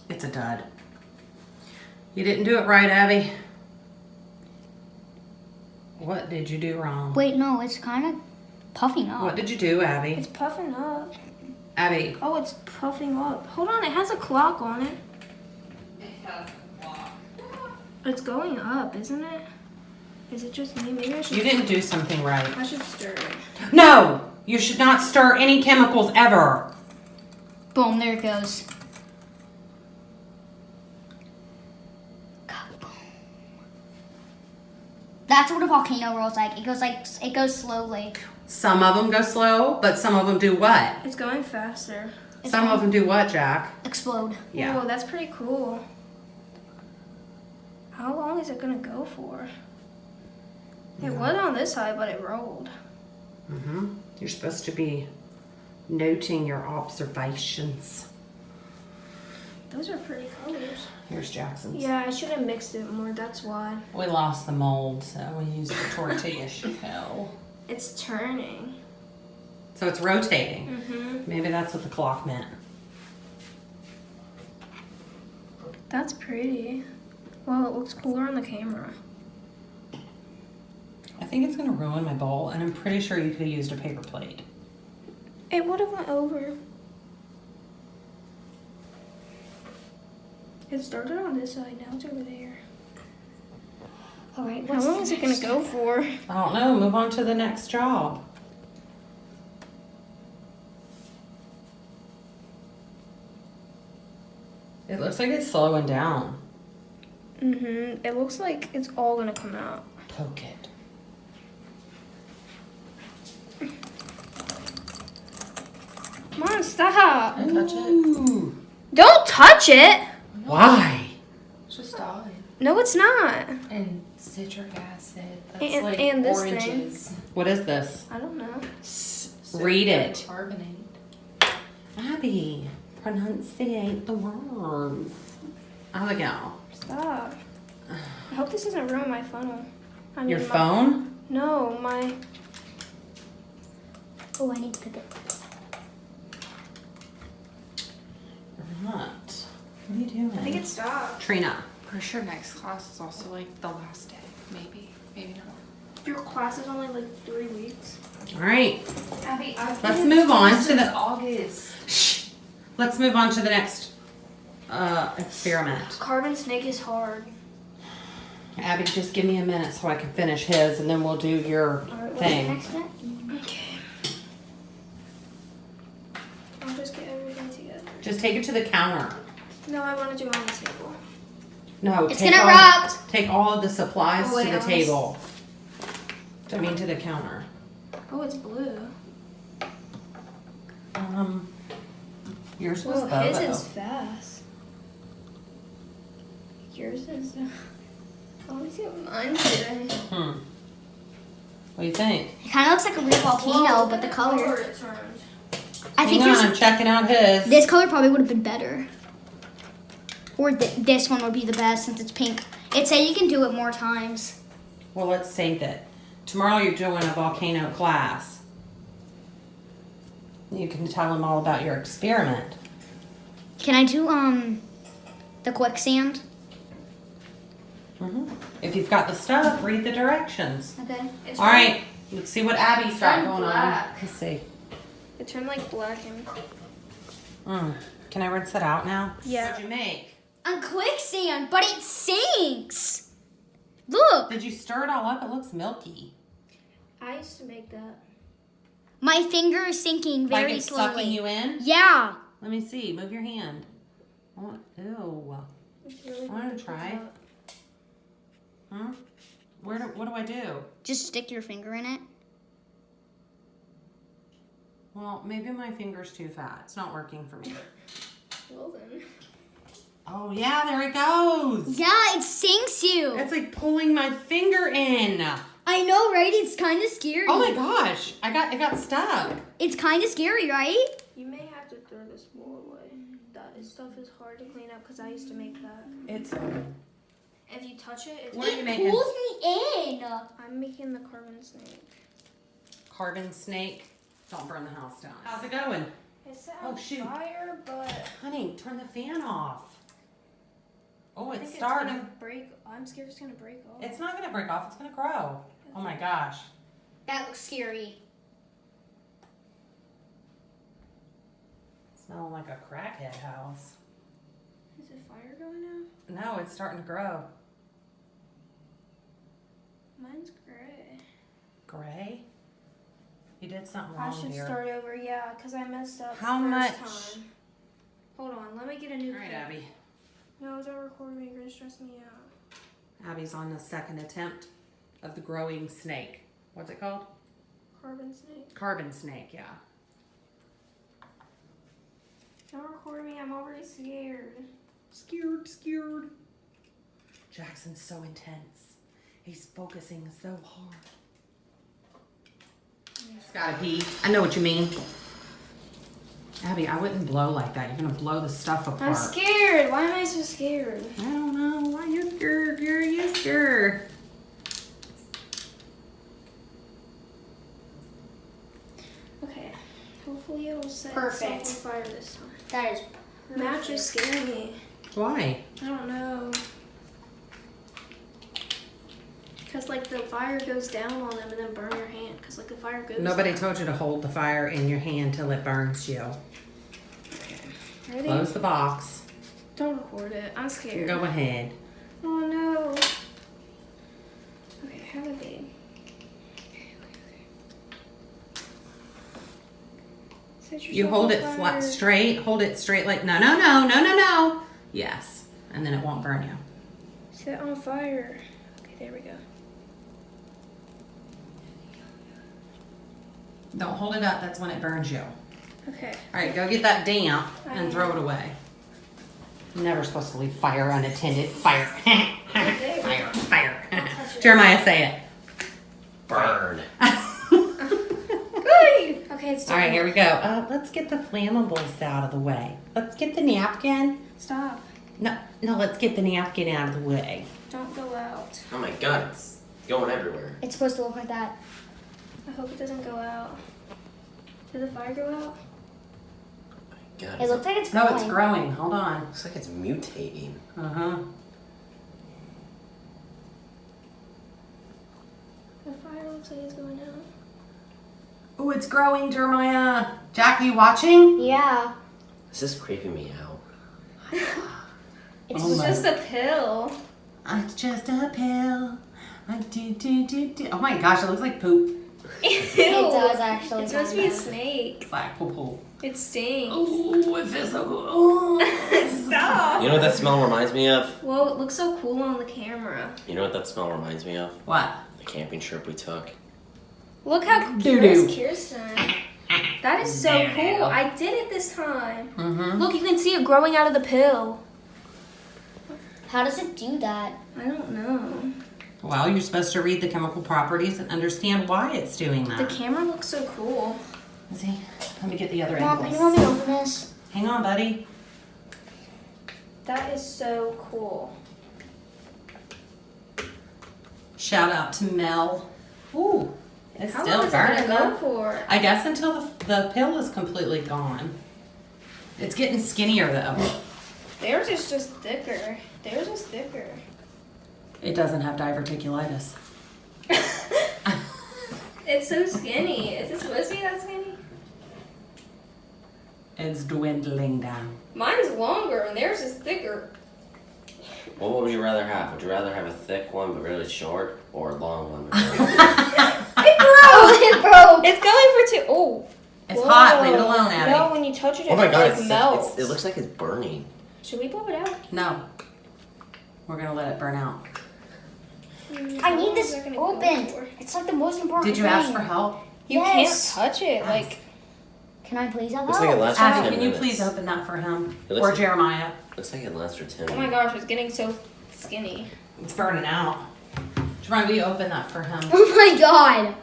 It's a dud. You didn't do it right, Abby. What did you do wrong? Wait, no, it's kind of puffing up. What did you do, Abby? It's puffing up. Abby. Oh, it's puffing up. Hold on, it has a clock on it. It has a clock. It's going up, isn't it? Is it just me? Maybe I should... You didn't do something right. I should stir it. No! You should not stir any chemicals ever. Boom, there it goes. That's what a volcano rolls like. It goes slowly. Some of them go slow, but some of them do what? It's going faster. Some of them do what, Jack? Explode. Yeah. Oh, that's pretty cool. How long is it gonna go for? It was on this side, but it rolled. Mm-hmm. You're supposed to be noting your observations. Those are pretty colors. Here's Jackson's. Yeah, I should have mixed it more, that's why. We lost the mold, so we used the tortilla shell. It's turning. So it's rotating. Mm-hmm. Maybe that's what the clock meant. That's pretty. Well, it looks cooler on the camera. I think it's going to ruin my bowl, and I'm pretty sure you could have used a paper plate. It would have went over. It started on this side, now it's over there. Alright, How long is it gonna go for? I don't know. Move on to the next job. It looks like it's slowing down. Mm-hmm. It looks like it's all gonna come out. Poke it. Come on, stop. Don't touch it. Ooh. Don't touch it! Why? It's just olive. No, it's not. And citric acid. That's And- like and this oranges. What is this? I don't know. Read it. Carbonate. Abby, pronunciate the words. How'd it go? Stop. I hope this doesn't ruin my phone. I mean, Your my- phone? No, my... Oh, I need to pick it. What? What are you doing? I think it stopped. Trina. For sure next class is also like the last day. Maybe. Maybe not. Your class is only like 3 weeks. All right. Abby, Let's move on to the. August. Shh. Let's move on to the next experiment. Carbon snake is hard. Abby, just give me a minute so I can finish his, and then we'll do your Alright, what's thing. Next step. Okay. I'll just get everything together. Just take it to the counter. No, I want to do it on the table. No, It's take gonna all, erupt. Take all of the supplies Oh, wait, to the I table. I mean, to the counter. Oh, it's blue. Yours was Well, his Bobo. is fast. Yours is... Let me see what mine's today. What do you think? It kind of looks like a real volcano, but the color. it turned. I think Hang on, I'm checking out his. this color probably would have been better. Or this one would be the best since it's pink. It said you can do it more times. Well, let's save it. Tomorrow you're doing a volcano class. You can tell them all about your experiment. Can I do the quicksand? If you've got the stuff, read the directions. Okay. All right, let's see what Abby's got turned going on. black. Let's see. It turned like black and... Can I rinse that out now? Yeah. What'd you make? On quicksand, but it sinks. Look. Did you stir it all up? It looks milky. I used to make that. My finger is sinking very Like it's slowly. sucking you in? Yeah. Let me see. Move your hand. Ew. It's really I want good to try. that. Huh? What do I do? Just stick your finger in it. Well, maybe my finger's too fat. It's not working for me. Well then. Oh yeah, there it goes. Yeah, it sinks you. It's like pulling my finger in. I know, right? It's kind of scary. Oh my gosh, it got stuck. It's kind of scary, right? You may have to throw this bowl away. That stuff is hard to clean up because I used to make that. It's. If you touch it, it's... What are you making? Pulls me in. I'm making the carbon snake. Carbon snake. Don't burn the house down. How's it going? It's set Oh, on shoot. fire, but... Honey, turn the fan off. Oh, I it's think starting. It's gonna break. I'm scared it's gonna break off. It's not gonna break off. It's gonna grow. Oh my gosh. That looks scary. Smelling like a crackhead house. Is it fire going out? No, it's starting to grow. Mine's gray. Gray? You did something I wrong, should dear. start over, yeah, because I messed up How the much? first time. Hold on, let me get a new All right, pen. Abby. No, is that recording? You're gonna stress me out. Abby's on the second attempt of the growing snake. What's it called? Carbon snake. Carbon snake, yeah. Don't record me, I'm already scared. Scared. Jackson's so intense. He's focusing so hard. It's gotta be. I know what you mean. Abby, I wouldn't blow like that. You're gonna blow the stuff apart. I'm scared. Why am I so scared? I don't know. Why you scared? You're scared. Okay, hopefully it will set Perfect. itself on fire this time. That is Matches scare me. Why? I don't know. Because, like, the fire goes down on them and then burn your hand. Because, like, the fire goes Nobody down. told you to hold the fire in your hand till it burns you. Ready? Close the box. Don't record it. I'm scared. Go ahead. Oh, no. Okay, have a babe. Set You yourself hold on it fire. flat straight. Hold it straight like no. Yes. And then it won't burn you. Set on fire. Okay, there we go. Don't hold it up. That's when it burns you. Okay. All right, go get that damp and I throw it away. Never supposed to leave fire unattended. Fire. Fire. Jeremiah, say it. Burn. Good. Okay, it's All right, done. here we go. Let's get the flammables out of the way. Let's get the napkin. Stop. No, let's get the napkin out of the way. Don't go out. Oh my god, it's going everywhere. It's supposed to look like that. I hope it doesn't go out. Did the fire go out? Oh my god. It looks like it's No, growing. it's growing. Hold on. Looks like it's mutating. Uh-huh. The fire looks like it's going out. Oh, it's growing, Jeremiah. Jack, are you watching? Yeah. This is creeping me out. It's Oh my- Just a pill. It's just a pill. Oh my gosh, it looks like poop. It does actually. It's supposed to be a kinda. snake. Black poo. It stings. Oh, it feels so good. Oh. Stop. You know what that smell reminds me of? Whoa, it looks so cool on the camera. You know what that smell reminds me of? What? The camping trip we took. Look how Doo-doo. Kirsten. That is so cool. I did it this time. Mm-hmm. Look, you can see it growing out of the pill. How does it do that? I don't know. Well, you're supposed to read the chemical properties and understand why it's doing The that. camera looks so cool. See, let me get the other Mom, can you invoice. help me open this? Hang on, buddy. That is so cool. Shout out to Mel. Ooh, it's How still long is that burning. gonna go though. for? I guess until the pill is completely gone. It's getting skinnier though. Theirs is just thicker. Theirs is thicker. It doesn't have diverticulitis. It's so skinny. Is it supposed to be that skinny? It's dwindling down. Mine's longer and theirs is thicker. What would you rather have? Would you rather have a thick one but really short, or a long one? But really It broke! It broke. It's going for two. Oh. It's hot. Leave it alone, No, Abby. when you touch it, oh my god, it like melts. it looks like it's burning. Should we blow it out? No. We're gonna let it burn out. I need this They're gonna go opened. for. It's like the most important Did you thing. ask for help? You Yes. can't touch it. Like, Can I please have Looks like it help? lasts for Abby, 10 can you minutes. please open that for him? It looks Or like- Jeremiah? Looks like it lasts for 10 oh my minutes. gosh, it's getting so skinny. It's burning out. Jeremiah, will you open that for him? Oh my god.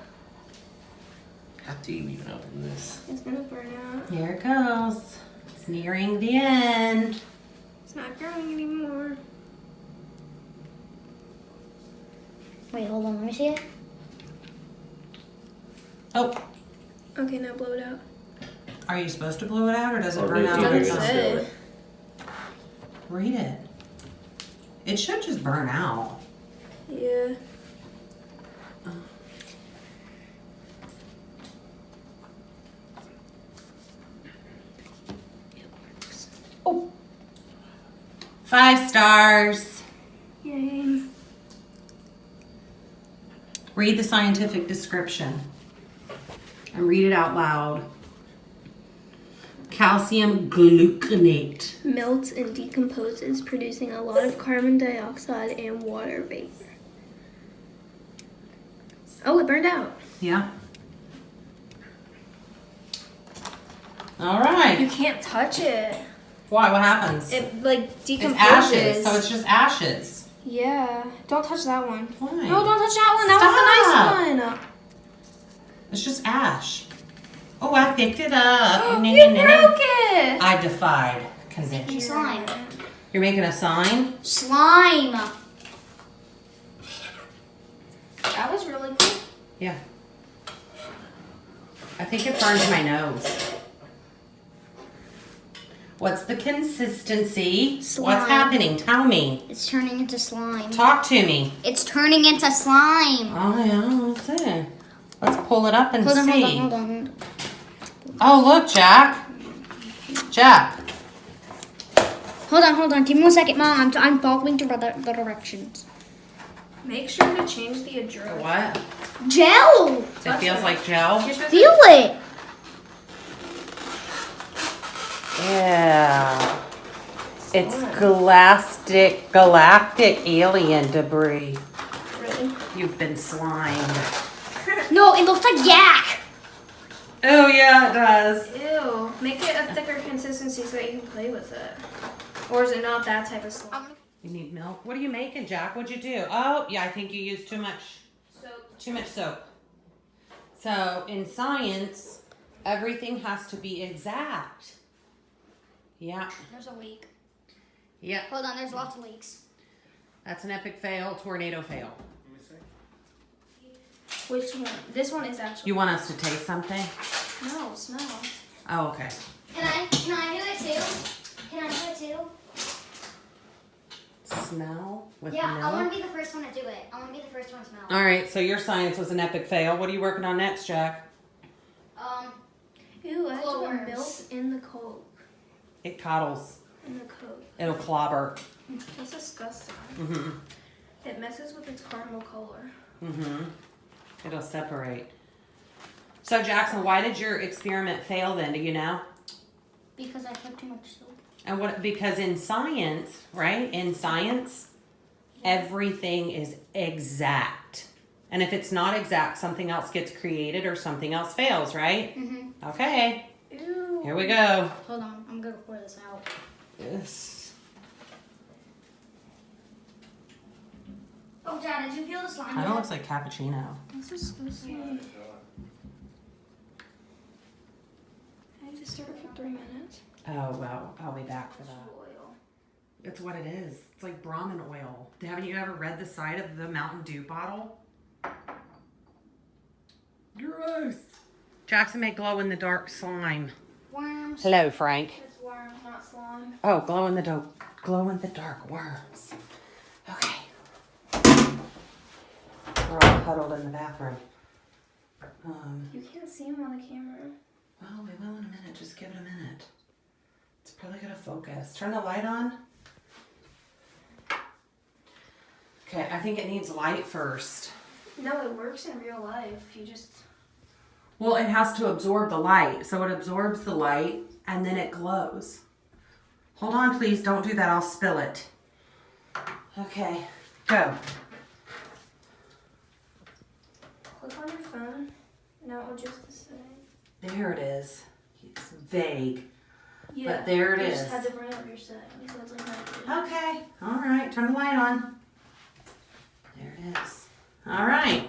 How do you even open this? It's gonna burn out. Here it goes. It's nearing the end. It's not growing anymore. Wait, hold on. Let me see it. Oh, Okay, now blow it out. are you supposed to blow it out or does it Or burn do out you on think its you're Doesn't gonna own? say. spill it? Read it. It should just burn out. Yeah. Oh. 5 stars. Yay. Read the scientific description and read it out loud. Calcium gluconate. Melts and decomposes, producing a lot of carbon dioxide and water vapor. Oh, it burned out. Yeah. All right. You can't touch it. Why? What happens? It like It's decomposes. ashes, so it's just ashes. Yeah. Don't touch that one. Why? No, don't touch that one. That was the nice one. It's just ash. Oh, I picked it up. You broke it. I defied convention. Slime. You're making a sign? Slime. That was really cool. Yeah. I think it burned my nose. What's the consistency? Slime. What's happening? Tell me. It's turning into slime. Talk to me. It's turning into slime. Oh, yeah, let's see. Let's pull it up and Hold on, see. hold on. Oh, look, Jack. Jack. Hold on. Give me 1 second, Mom. I'm following the directions. Make sure to change the address. What? Gel. It feels like gel. You're supposed Feel it. Yeah. It's galactic alien debris. to really. You've been slimed. No, it looks like yak. Oh, yeah, it does. Ew. Make it a thicker consistency so that you can play with it. Or is it not that type of slime? You need milk? What are you making, Jack? What'd you do? Oh, yeah, I think you used too much soap. So, in science, everything has to be exact. Yeah. There's a leak. Yeah. Hold on, there's lots of leaks. That's an epic fail, tornado fail. Which one? This one is actually. You want us to taste something? No, smell. Oh, okay. Can I do it too? Can I do it too? Smell with Yeah, milk? I want to be the first one to do it. I want to be the first one to smell. All right, so your science was an epic fail. What are you working on next, Jack? Ew, I have to put Glowworms. milk in the Coke. It coddles. In the Coke. It'll clobber. That's disgusting. Mm-hmm. It messes with its caramel color. Mm-hmm. It'll separate. So, Jackson, why did your experiment fail then? Do you know? Because I put too much soap. And what? Because in science, right? In science, everything is exact. And if it's not exact, something else gets created or something else fails, right? Mm-hmm. Okay. Ew. Here we go. Hold on, I'm gonna pour this out. Yes. Oh, Dad, did you feel the slime? Kind of yet? looks like cappuccino. That's disgusting. I need to stir it for 3 minutes. Oh, well, I'll be back for that. Oil. It's what it is. It's like Brahmin oil. Haven't you ever read the side of the Mountain Dew bottle? Gross. Jackson made glow-in-the-dark slime. Worms. Hello, Frank. It's worms, not slime. Oh, glow-in-the-dark worms. Okay. We're all huddled in the bathroom. You can't see them on the camera. Well, we will in a minute. Just give it a minute. It's probably gonna focus. Turn the light on. Okay, I think it needs light first. No, it works in real life. You just. Well, it has to absorb the light. So it absorbs the light and then it glows. Hold on, please. Don't do that. I'll spill it. Okay, go. Click on your phone. Now it will just say. There it is. It's vague. Yeah. But there it you is. just had to bring up your settings. That's like how to do it. Okay, all right. Turn the light on. There it is. All right.